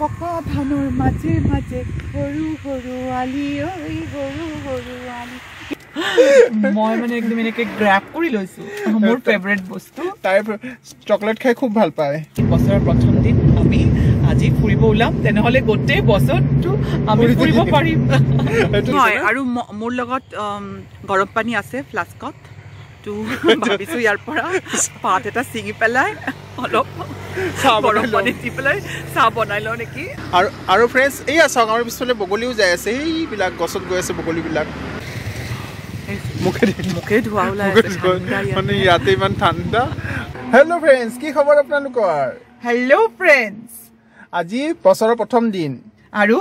পকা ধানৰ মাজে মাজে সৰু সৰু আলি ঐ সৰু সৰু আলি মই মানে একদম এনেকে গ্ৰাব কৰি লৈছো মোৰ ফেভাৰিট বস্তু তাই চকলেট খাই খুব ভাল পায় বছৰৰ প্ৰথম দিন আমি আজি ফুৰিব ওলাম তেনেহলে গোটেই বছৰটো আমি ফুৰিব পাৰিম হয় আৰু মোৰ লগত গৰম পানী আছে ফ্লাস্কত তো ভাবিছো ইয়াৰ পৰা পাত এটা ছিঙি পেলাই অলপ গৰম পানী দি পেলাই চাহ বনাই লওঁ নেকি আৰু ফ্ৰেণ্ডছ এই চাঙৰ পিছফালে বগলীও যাই আছে এইবিলাক গছত গৈ আছে বগলীবিলাক মুখে ধোৱা ওলাই মানে ইয়াতে ইমান ঠাণ্ডা হেল্ল' ফ্ৰেণ্ডছ কি খবৰ আপোনালোকৰ হেল্ল' ফ্ৰেণ্ডছ আজি বছৰৰ প্ৰথম দিন আৰু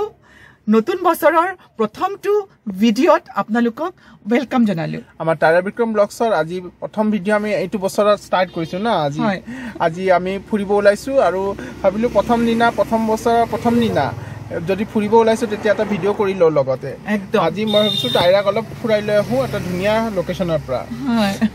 নতুন বছৰৰ প্ৰথমটো ভিডিঅ'ত আপোনালোকক ওয়েলকাম জনালো আমাৰ তাৰা বিক্ৰম ব্লগছৰ আজি প্ৰথম ভিডিঅ' আমি এইটো বছৰত ষ্টাৰ্ট কৰিছো না আজি আমি ফুৰিব ওলাইছো আৰু ভাবিলো প্ৰথম বছৰৰ প্ৰথম দিনা যদি ফুৰিব ওলাইছো তেতিয়া এটা ভিডিঅ' কৰি লওঁ লগতে আজি মই ভাবিছো তাইৰাক অলপ ফুৰাই লৈ আহোঁ এটা ধুনীয়া লোকেশ্যনৰ পৰা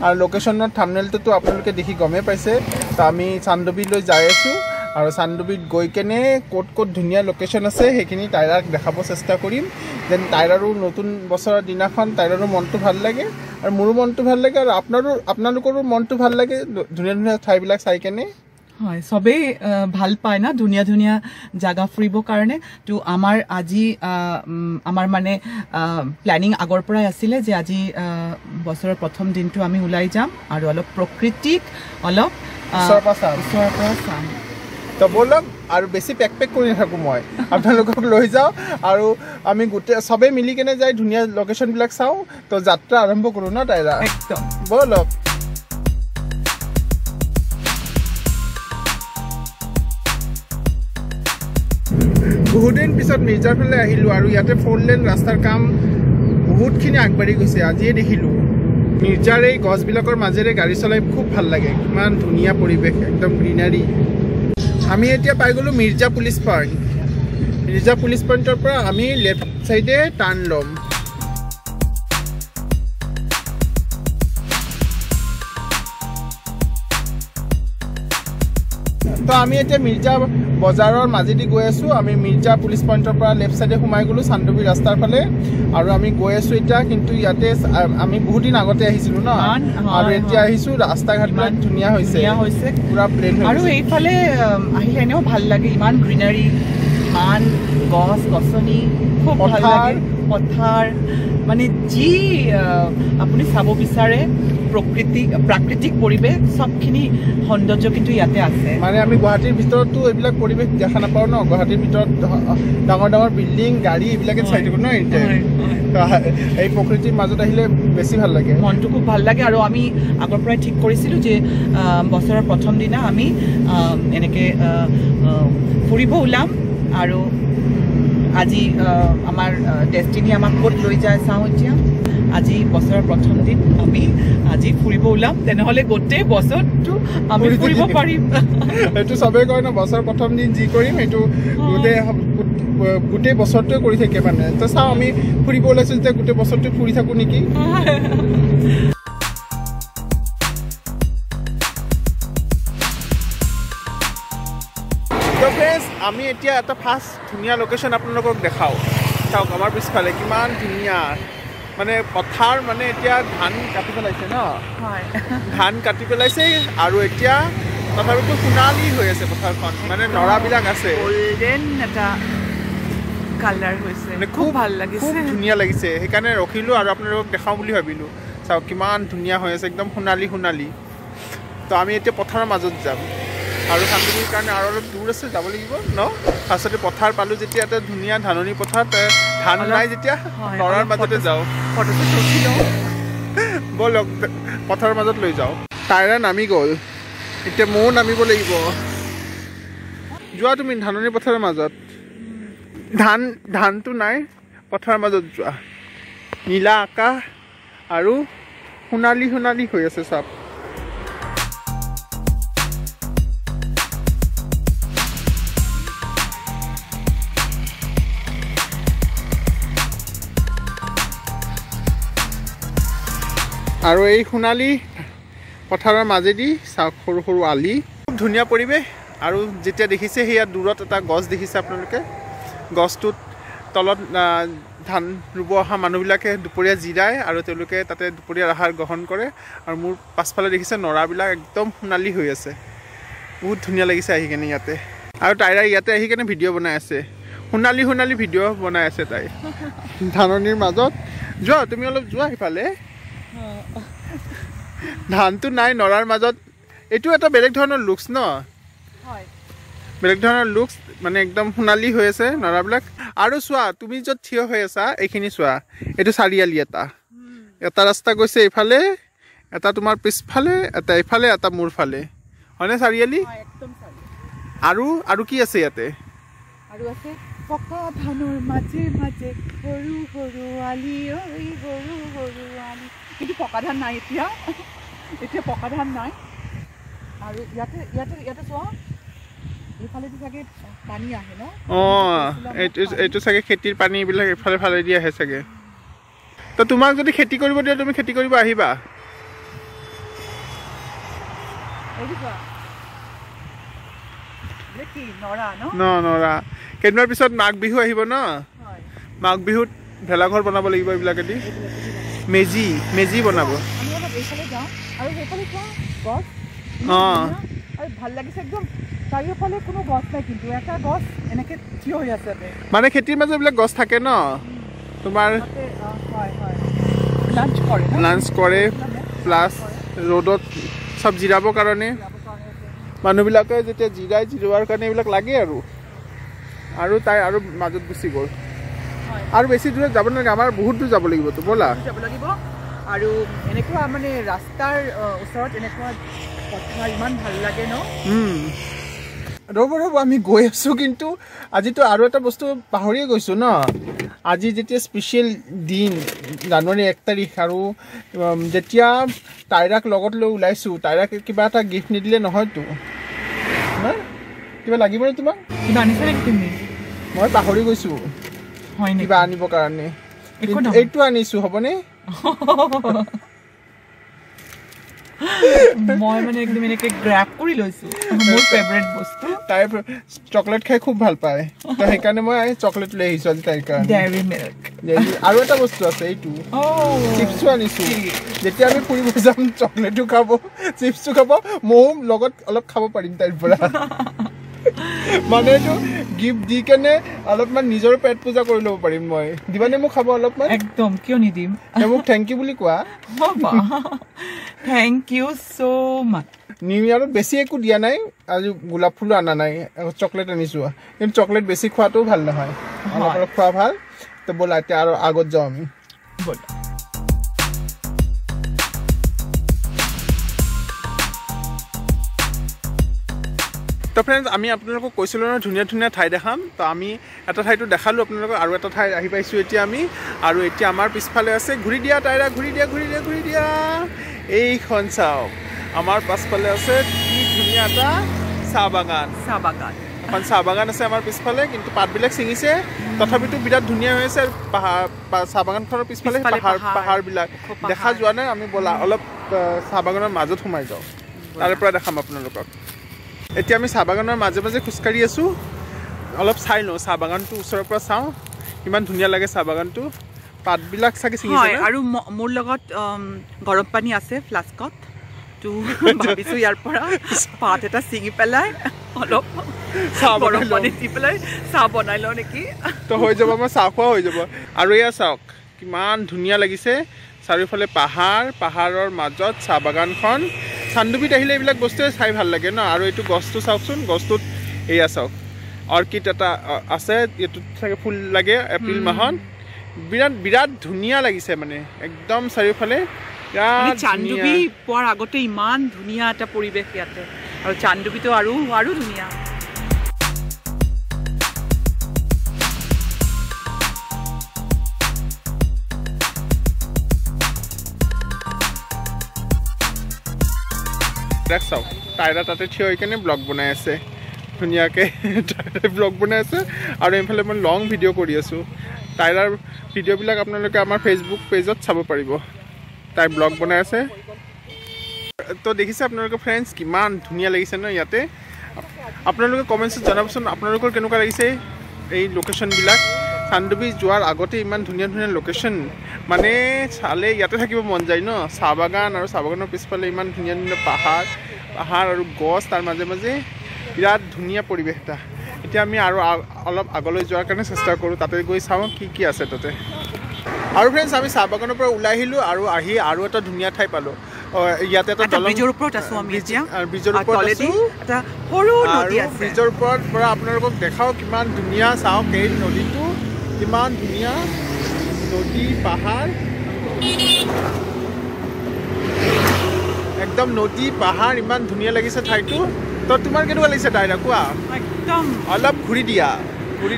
আৰু লোকেশ্যনৰ থাম্বনেইলটো আপোনালোকে দেখি গমেই পাইছে তো আমি চান্দুবিলৈ যাই আছো আৰু চান্দুবিত গৈ কেনে ক'ত ধুনীয়া লোকেশ্যন আছে সেইখিনি তাইৰাক দেখাব চেষ্টা কৰিম যেন তাইৰাৰো নতুন বছৰৰ দিনাখন তাইৰাৰো মনটো ভাল লাগে আৰু মোৰো মনটো ভাল লাগে আৰু আপোনালোকৰো মনটো ভাল লাগে ধুনীয়া ধুনীয়া ঠাইবিলাক চাই কেনে হয় সবেই ভাল পায় না ধুনীয়া ধুনীয়া জাগা ফুৰিবৰ কাৰণে তো আমাৰ আজি আমাৰ মানে প্লেনিং আগৰ পৰাই আছিলে যে আজি বছৰৰ প্ৰথম দিনটো আমি ওলাই যাম আৰু অলপ প্ৰকৃতিক অলপ ওচৰৰ পৰা চাম তো বলক আৰু বেছি পেক কৰি নাথাকোঁ মই আপোনালোকক লৈ যাওঁ আৰু আমি গোটেই চবেই মিলি কেনে যাই ধুনীয়া লোকেশ্যনবিলাক চাওঁ তো যাত্ৰা আৰম্ভ কৰোঁ ন তাইৰা একদম বলক বহুদিন পিছত মিৰ্জাৰ ফালে আহিলোঁ আৰু ইয়াতে 4 লেন ৰাস্তাৰ কাম বহুতখিনি আগবাঢ়ি গৈছে আজিয়ে দেখিলোঁ মিৰ্জাৰ এই গছবিলাকৰ মাজেৰে গাড়ী চলাই খুব ভাল লাগে কিমান ধুনীয়া পৰিৱেশ একদম গ্ৰীনাৰী আমি এতিয়া পাই গ'লোঁ Mirza police point Mirza police পইণ্টৰ পৰা আমি লেফ্ট চাইডে টাৰ্ণ ল'ম তো আমি এতিয়া মিৰ্জা বজাৰৰ মাজেদি গৈ আছোঁ আমি মিৰ্জা পুলিচ পইণ্টৰ পৰা লেফ্ট চাইডে সোমাই গ'লোঁ চান্দুবি ৰাস্তাৰ ফালে আৰু আমি গৈ আছোঁ এতিয়া কিন্তু ইয়াতে আমি বহুত দিন আগতে আহিছিলোঁ ন আৰু এতিয়া আহিছোঁ ৰাস্তা ঘাটবিলাক ধুনীয়া হৈছে পুৰা প্লেন আৰু এইফালে আহিলে এনেও ভাল লাগে ইমান গ্ৰীনাৰী ইমান গছ গছনি খুব ভাল লাগে পথাৰ মানে যি আপুনি চাব বিচাৰে প্ৰাকৃতিক পৰিৱেশ সবখিনি সৌন্দৰ্য কিন্তু ইয়াতে আছে মানে আমি গুৱাহাটীৰ ভিতৰতো এইবিলাক পৰিৱেশ দেখা নাপাওঁ ন গুৱাহাটীৰ ভিতৰত ডাঙৰ ডাঙৰ বিল্ডিং গাড়ী এইবিলাকে চাই থাকোঁ ন এই প্ৰকৃতিৰ মাজত আহিলে বেছি ভাল লাগে মনটো খুব ভাল লাগে আৰু আমি আগৰ পৰাই ঠিক কৰিছিলোঁ যে বছৰৰ প্ৰথম দিনা আমি এনেকৈ ফুৰিব ওলাম আৰু আজি আমাৰ ডেষ্টিনি আমাক ক'ত লৈ যায় চাওঁ এতিয়া আজি বছৰৰ প্ৰথম দিন আমি আজি ফুৰিব ওলাম তেনেহলে গোটেই বছৰটো আমি ফুৰিব পাৰিম এইটো চবেই কয় ন বছৰৰ প্ৰথম দিন যি কৰিম এইটো গোটেই বছৰটোৱে কৰি থাকে মানে তো চাওঁ আমি ফুৰিব ওলাইছোঁ যেতিয়া গোটেই বছৰটো ফুৰি থাকোঁ নেকি তো ফ্ৰেণ্ডছ আমি এতিয়া এটা ফাৰ্ষ্ট ধুনীয়া লোকেশ্যন আপোনালোকক দেখাওঁ চাওক আমাৰ পিছফালে কিমান ধুনীয়া মানে পথাৰ মানে এতিয়া ধান কাটি পেলাইছে ন ধান কাটি পেলাইছে আৰু এতিয়া তথাপিতো সোণালী হৈ আছে পথাৰখন মানে নৰাবিলাক আছে গোল্ডেন এটা কালাৰ হৈছে খুব ভাল লাগিছে খুব ধুনীয়া লাগিছে সেইকাৰণে ৰখিলোঁ আৰু আপোনালোকক দেখাওঁ বুলি ভাবিলোঁ চাওক কিমান ধুনীয়া হৈ আছে একদম সোণালী তো আমি এতিয়া পথাৰৰ মাজত যাম আৰু চান্দুবিৰ কাৰণে আৰু অলপ দূৰ আছে যাব লাগিব ন ফাৰ্ষ্টতে পথাৰ পালোঁ যেতিয়া এটা ধুনীয়া ধাননি পথাৰ ধান নাই যেতিয়া নৰাৰ মাজতে যাওঁ ব'লক পথাৰৰ মাজত লৈ যাওঁ তাইৰা নামি গ'ল এতিয়া ময়ো নামিব লাগিব যোৱা তুমি ধাননি পথাৰৰ মাজত ধানটো নাই পথাৰৰ মাজত যোৱা নীলা আকাশ আৰু সোণালী হৈ আছে চব আৰু এই সোণালী পথাৰৰ মাজেদি চাওক সৰু সৰু আলি খুব ধুনীয়া পৰিৱেশ আৰু যেতিয়া দেখিছে সেয়া দূৰত এটা গছ দেখিছে আপোনালোকে গছটোত তলত ধান ৰুব অহা মানুহবিলাকে দুপৰীয়া জিৰায় আৰু তেওঁলোকে তাতে দুপৰীয়াৰ আহাৰ গ্ৰহণ কৰে আৰু মোৰ পাছফালে দেখিছে নৰাবিলাক একদম সোণালী হৈ আছে বহুত ধুনীয়া লাগিছে আহি কেনে ইয়াতে আৰু তাইৰা ইয়াতে আহি কেনে ভিডিঅ' বনাই আছে সোণালী সোণালী ভিডিঅ' বনাই আছে তাই ধাননিৰ মাজত যোৱা তুমি অলপ যোৱা সিফালে ধানটো নাই নৰাৰ মাজত এইটো এটা বেলেগ ধৰণৰ লুকছ ন বেলেগ ধৰণৰ লুকছ মানে একদম সোণালী হৈ আছে নৰাবিলাক আৰু চোৱা তুমি য'ত থিয় হৈ আছা এইখিনি চোৱা এইটো চাৰিআলি এটা ৰাস্তা গৈছে এইফালে এটা তোমাৰ পিছফালে এটা এইফালে এটা মোৰ ফালে হয়নে চাৰিআলি আৰু কি আছে ইয়াতে আৰু আছে পকা ধানৰ মাজে মাজে সৰু সৰু আলি ঐ সৰু সৰু আলি কিন্তু পকা ধান নাই এতিয়া পকা ধান নাই আৰু ইয়াতে চোৱা এইফালেদি চাগে পানী আহে ন এইটো চাগে খেতিৰ পানী এইবিলাক এইফালে ফালেদি আহে চাগে তো তোমাক যদি খেতি কৰিব দিয়ে তুমি খেতি কৰিব আহিবা নৰা কেইদিনমানৰ পিছত মাঘ বিহু আহিব ন মাঘ বিহুত ভেলাঘৰ বনাব লাগিব এইবিলাকেদি মেজি বনাব ভাল লাগিছে একদম চাৰিওফালে কোনো গছ নাই কিন্তু এটা গছ এনেকে থিয় হৈ আছে মানে খেতিৰ মাজত এইবিলাক গছ থাকে ন তোমাৰ লাঞ্চ কৰে প্লাছ ৰ'দত চব জিৰাবৰ কাৰণে মানুহবিলাকে যেতিয়া জিৰোৱাৰ কাৰণে এইবিলাক লাগে আৰু তাই আৰু মাজত গুচি গ'ল আৰু বেছি দূৰত যাব নালাগে আমাৰ বহুত দূৰ যাব লাগিবতো ব'লা যাব লাগিব আৰু এনেকুৱা মানে ৰাস্তাৰ ওচৰত এনেকুৱা কথা ইমান ভাল লাগে ন ৰ'ব আমি গৈ আছোঁ কিন্তু আজিতো আৰু এটা বস্তু পাহৰিয়ে গৈছোঁ ন আজি যেতিয়া স্পেচিয়েল দিন জানুৱাৰী 1 তাৰিখ আৰু যেতিয়া তাইৰাক লগত লৈ ওলাইছোঁ তাইৰাক কিবা এটা গিফ্ট নিদিলে নহয়তো কিবা লাগিবনে তোমাক কিবা আনিছা নেকি তুমি মই পাহৰি গৈছোঁ কিবা আনিবৰ কাৰণে এইটো আনিছোঁ হ'বনে মই মানে একদম এনেকে গ্ৰাব কৰি লৈছোঁ মোৰ ফেভৰেট বস্তু তাই চকলেট খাই খুব ভাল পায় তো সেইকাৰণে মই চকলেট লৈ আহিছোঁ আজি তাইৰ কাৰণে ডেইৰী মিল্ক আৰু এটা বস্তু আছে এইটো চিপছো আনিছোঁ যেতিয়া আমি ফুৰিব যাম চকলেটো খাব চিপছো খাব ময়ো লগত অলপ খাব পাৰিম তাইৰ পৰা মানে এইটো গিফ্ট দি কেনে অলপমান নিজৰ পেট পূজা কৰি ল'ব পাৰিম মই দিবানে মোক খাব অলপমান একদম কিয় নিদিম মোক থেংক ইউ বুলি কোৱা thank you so' much new ইয়াৰত বেছি একো দিয়া নাই আজি গোলাপ ফুলো অনা নাই চকলেট আনিছোঁ কিন্তু চকলেট বেছি খোৱাটোও ভাল নহয় অলপ খোৱা ভাল তো ব'লা এতিয়া আৰু আগত যাওঁ আমি ব'লা তো ফ্ৰেণ্ডছ আমি আপোনালোকক কৈছিলোঁ ন ধুনীয়া ধুনীয়া ঠাই দেখাম তো আমি এটা ঠাইটো দেখালোঁ আপোনালোকক আৰু এটা ঠাই আহি পাইছোঁ এতিয়া আমি আৰু এতিয়া আমাৰ পিছফালে আছে ঘূৰি দিয়া তাইৰা ঘূৰি দিয়া এইখন চাওক আমাৰ পাছফালে আছে কি ধুনীয়া এটা চাহ বাগান এখন চাহ বাগান আছে আমাৰ পিছফালে কিন্তু পাতবিলাক ছিঙিছে তথাপিতো বিৰাট ধুনীয়া হৈ আছে চাহ বাগানখনৰ পিছফালে পাহাৰবিলাক দেখা যোৱা নাই আমি ব'লা অলপ চাহ বাগানৰ মাজত সোমাই যাওঁ তাৰে পৰা দেখাম আপোনালোকক এতিয়া আমি চাহ বাগানৰ মাজে মাজে খোজকাঢ়ি আছোঁ অলপ চাই লওঁ চাহ বাগানটো ওচৰৰ পৰা চাওঁ ইমান ধুনীয়া লাগে চাহ বাগানটো পাতবিলাক চাগে ছিঙিছে আৰু মোৰ লগত গৰম পানী আছে ফ্লাস্কত তো ভাবিছোঁ ইয়াৰ পৰা পাত এটা ছিঙি পেলাই অলপ গৰম পানী দি পেলাই চাহ বনাই লওঁ নেকি তো হৈ যাব আমাৰ চাহ খোৱা হৈ যাব আৰু এয়া চাওক কিমান ধুনীয়া লাগিছে চাৰিওফালে পাহাৰৰ মাজত চাহ বাগানখন চান্দুবিত আহিলে এইবিলাক বস্তুৱে চাই ভাল লাগে ন আৰু এইটো গছটো চাওকচোন গছটোত এয়া চাওক অৰ্কিড এটা আছে এইটোত চাগে ফুল লাগে এপ্ৰিল মাহত বিৰাট ধুনীয়া লাগিছে মানে একদম চাৰিওফালে চান্দুবি পোৱাৰ আগতে ইমান ধুনীয়া এটা পৰিৱেশ ইয়াতে আৰু চান্দুবিটো আৰু ধুনীয়া চাওক তাইৰা তাতে থিয় হৈ কেনে ব্লগ বনাই আছে ধুনীয়াকৈ ব্লগ বনাই আছে আৰু এইফালে মই লং ভিডিঅ' কৰি আছোঁ তাইৰাৰ ভিডিঅ'বিলাক আপোনালোকে আমাৰ ফেচবুক পেজত চাব পাৰিব তাই ব্লগ বনাই আছে তো দেখিছে আপোনালোকে ফ্ৰেণ্ডছ কিমান ধুনীয়া লাগিছে ন ইয়াতে আপোনালোকে কমেণ্টছত জনাবচোন আপোনালোকৰ কেনেকুৱা লাগিছে এই লোকেশ্যনবিলাক চানডুবি যোৱাৰ আগতে ইমান ধুনীয়া ধুনীয়া লোকেশ্যন মানে চালে ইয়াতে থাকিব মন যায় ন চাহ বাগান আৰু চাহ বাগানৰ পিছফালে ইমান ধুনীয়া ধুনীয়া পাহাৰ আৰু গছ তাৰ মাজে মাজে বিৰাট ধুনীয়া পৰিৱেশ এটা এতিয়া আমি আৰু অলপ আগলৈ যোৱাৰ কাৰণে চেষ্টা কৰোঁ তাতে গৈ চাওঁ কি কি আছে তাতে আৰু ফ্ৰেণ্ডছ আমি চাহ বাগানৰ পৰা ওলাই আহিলোঁ আৰু এটা ধুনীয়া ঠাই পালোঁ ইয়াতে এটা ব্ৰিজৰ ওপৰত আছোঁ আমি এতিয়া ব্ৰিজৰ ওপৰত আছোঁ এটা সৰু নদী আছে ব্ৰিজৰ ওপৰত পৰা আপোনালোকক দেখাওঁ কিমান ধুনীয়া চাওক এই নদীটো কিমান ধুনীয়া নদী পাহাৰ একদম নদী পাহাৰ ইমান ধুনীয়া লাগিছে ঠাইটো তো তোমাৰ কেনেকুৱা লাগিছে তাইৰা কোৱা একদম অলপ ঘূৰি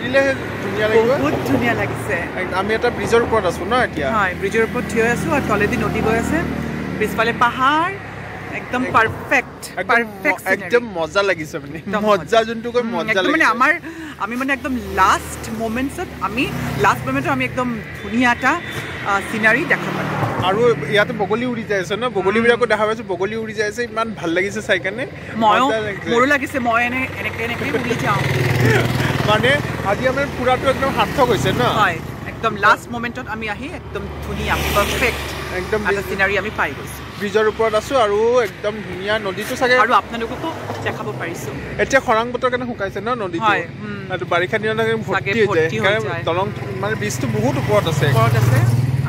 দিলে ধুনীয়া লাগিব বহুত ধুনীয়া লাগিছে আমি এটা ব্ৰিজৰ ওপৰত আছোঁ ন এতিয়া হয় ব্ৰিজৰ ওপৰত থিয় হৈ আছোঁ আৰু তলেদি নদী গৈ আছে পিছফালে পাহাৰ একদম পাৰফেক্ট একদম মজা লাগিছে মানে মজা যোনটো কয় মজা লাগিছে মানে আমি মানে একদম লাষ্ট মোমেণ্টছত আমি একদম ধুনীয়া এটা চিনাৰী দেখা পালোঁ আৰু ইয়াতে বগলী উৰি যাই আছে ন বগলীবিলাকো দেখা পাইছোঁ বগলী উৰি যাই আছে ইমান ভাল লাগিছে চাই কাৰণে মোৰো লাগিছে মই এনেকৈ উৰি যাওঁ মানে আজি আমাৰ ফুৰাটো একদম সাৰ্থক হৈছে ন হয় একদম লাষ্ট মোমেণ্টত আমি আহি একদম ধুনীয়া পাৰফেক্ট একদম চিনাৰী আমি পাই গৈছোঁ ব্ৰিজৰ ওপৰত আছোঁ আৰু একদম ধুনীয়া নদীটো চাগে আৰু আপোনালোককো দেখাব পাৰিছোঁ এতিয়া খৰাং বতৰ কাৰণে শুকাইছে ন নদীটো আৰু বাৰিষা দিনত ভৰ্তি হৈ যায় কাৰণ দলং মানে ব্ৰিজটো বহুত ওপৰত আছে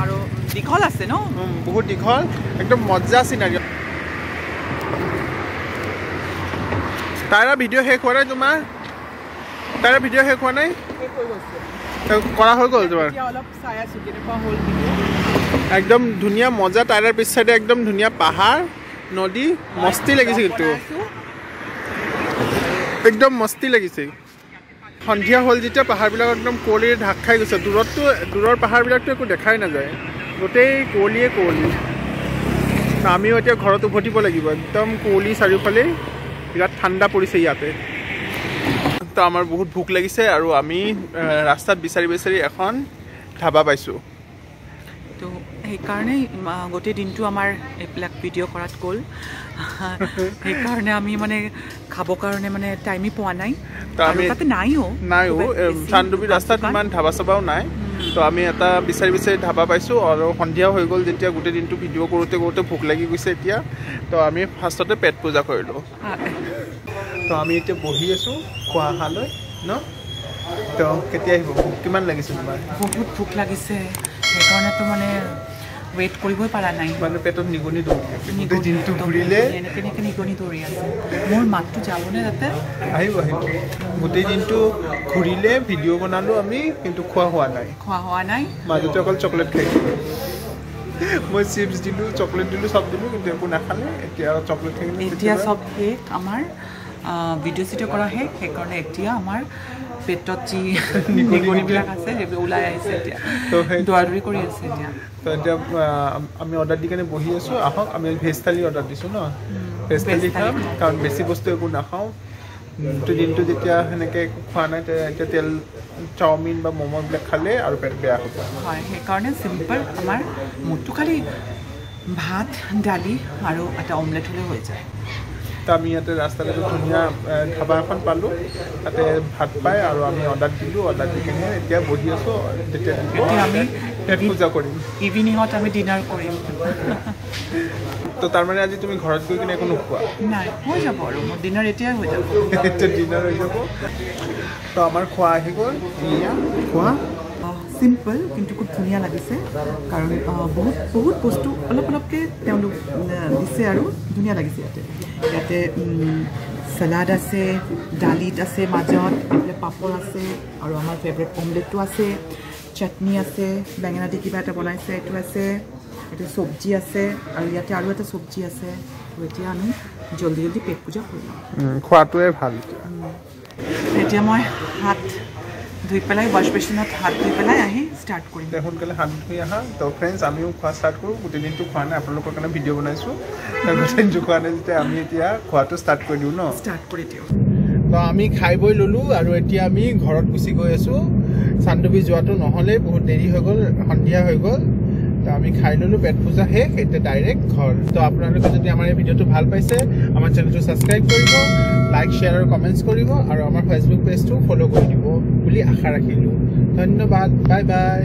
আৰু দীঘল আছে ন বহুত দীঘল একদম মজা চিনাৰী তাইৰা ভিডিঅ' শেষ হোৱা নাই তোমাৰ তাইৰা ভিডিঅ' শেষ হোৱা নাই কৰা হৈ গ'ল তোমাৰ একদম ধুনীয়া মজা টায়াৰৰ পিছ চাইডে একদম ধুনীয়া পাহাৰ নদী মস্তি লাগিছে কিন্তু একদম মস্তি লাগিছে সন্ধিয়া হ'ল যেতিয়া পাহাৰবিলাক একদম কুঁৱলীৰে ঢাক খাই গৈছে দূৰৰ পাহাৰবিলাকতো একো দেখাই নাযায় গোটেই কুঁৱলী আমিও এতিয়া ঘৰত উভতিব লাগিব একদম কুঁৱলী চাৰিওফালে বিৰাট ঠাণ্ডা পৰিছে ইয়াতে তো আমাৰ বহুত ভোক লাগিছে আৰু আমি ৰাস্তাত বিচাৰি এখন ধাবা পাইছোঁ তো সেইকাৰণে গোটেই দিনটো আমাৰ এইবিলাক ভিডিঅ' কৰাত গ'ল সেইকাৰণে আমি মানে খাবৰ কাৰণে মানে টাইমেই পোৱা নাই তাতে নাইও চানডুবি ৰাস্তাত ইমান ধাবা চাবাও নাই তো আমি এটা বিচাৰি ধাবা পাইছোঁ আৰু সন্ধিয়া হৈ গ'ল যেতিয়া গোটেই দিনটো ভিডিঅ' কৰোঁতে ভোক লাগি গৈছে এতিয়া তো আমি ফাৰ্ষ্টতে পেট পূজা কৰিলোঁ তো আমি এতিয়া বহি আছোঁ খোৱা অহালৈ ন তো কেতিয়া আহিব ভোক কিমান লাগিছে তোমাৰ বহুত ভোক লাগিছে সেইকাৰণেতো মানে ৱেইট কৰিবই পৰা নাই মানে পেটত নিগনি দৌৰি আছে গোটেই দিনটো ঘূৰিলে এনেকৈ নিগনি দৌৰি আছে মোৰ মাতটো যাবনে তাতে আহিব গোটেই দিনটো ঘূৰিলে ভিডিঅ' বনালোঁ আমি কিন্তু খোৱা হোৱা নাই মাজতে অকল চকলেট খাইছিলোঁ মই চিপছ দিলোঁ চকলেট দিলোঁ চব দিলোঁ কিন্তু একো নাখালে এতিয়া চকলেট থাকিলে এতিয়া চব শেষ আমাৰ ভিডিঅ' চিডিঅ' কৰা শেষ সেইকাৰণে এতিয়া আমাৰ পেটত যি নিগনিবিলাক আছে সেইবোৰ ওলাই আহিছে এতিয়া দৌৰাদৌৰি কৰি আছে এতিয়া তো এতিয়া আমি অৰ্ডাৰ দি কেনে বহি আছোঁ আহক আমি ভেজ থালি অৰ্ডাৰ দিছোঁ ন ভেজ থালি খাম কাৰণ বেছি বস্তু একো নাখাওঁ দিনটো যেতিয়া সেনেকৈ একো খোৱা নাই এতিয়া তেল চাওমিন বা ম'ম' এইবিলাক খালে আৰু পেট বেয়া হ'ব হয় সেইকাৰণে চিম্পল আমাৰ মোৰটো খালি ভাত দালি আৰু এটা অমলেট হ'লে হৈ যায় তো আমি ইয়াতে ৰাস্তাতে ধুনীয়া ধাবা এখন পালোঁ তাতে ভাত পায় আৰু আমি অৰ্ডাৰ দিলোঁ অৰ্ডাৰ দি কিনে এতিয়া বহি আছোঁ যেতিয়া আমি পেট পূজা কৰিম ইভিনিঙত আমি ডিনাৰ কৰিম তো তাৰমানে আজি তুমি ঘৰত গৈ কিনে একো নোখোৱা নাই হৈ যাব আৰু মোৰ ডিনাৰ এতিয়াই হৈ যাব এতিয়া ডিনাৰ হৈ যাব তো আমাৰ খোৱা আহি গ'ল খোৱা চিম্পল কিন্তু খুব ধুনীয়া লাগিছে কাৰণ বহুত বস্তু অলপকৈ তেওঁলোক দিছে আৰু ধুনীয়া লাগিছে ইয়াতে চালাড আছে দালিত আছে মাজত এইফালে পাপৰ আছে আৰু আমাৰ ফেভৰেট অমলেটটো আছে চাটনি আছে বেঙেনা দি কিবা এটা বনাইছে এইটো আছে এইটো চব্জি আছে আৰু ইয়াতে আৰু এটা চব্জি আছে এতিয়া আমি জলদি পেট পূজা কৰিম খোৱাটোৱে ভাল এতিয়া মই হাত ধুই পেলাই ৱাশ্ব বেচিনত হাত ধুই পেলাই আহি ষ্টাৰ্ট কৰিম সোনকালে হাত ধুই আহা তো ফ্ৰেণ্ডছ আমিও খোৱা ষ্টাৰ্ট কৰোঁ গোটেই দিনটো খোৱা নাই আপোনালোকৰ কাৰণে ভিডিঅ' বনাইছোঁ গোটেই দিনটো খোৱা নাই যেতিয়া আমি এতিয়া খোৱাটো ষ্টাৰ্ট কৰি দিওঁ ন ষ্টাৰ্ট কৰি দিওঁ তো আমি খাই বৈ ল'লোঁ আৰু এতিয়া আমি ঘৰত গুচি গৈ আছোঁ চানডুবি যোৱাটো নহ'লে বহুত দেৰি হৈ গ'ল সন্ধিয়া হৈ গ'ল তো আমি খাই ললো, পেট পূজা শেষ, এতিয়া ডাইৰেক্ট ঘৰ। তো আপোনালোকে যদি আমাৰ এই ভিডিঅ'টো ভাল পাইছে আমাৰ চেনেলটো ছাবস্ক্ৰাইব কৰিব, লাইক শ্বেয়াৰ আৰু কমেণ্টছ কৰিব আৰু আমাৰ ফেচবুক পেজটো ফ'ল' কৰি দিব বুলি আশা ৰাখিলোঁ। ধন্যবাদ, বাই বাই।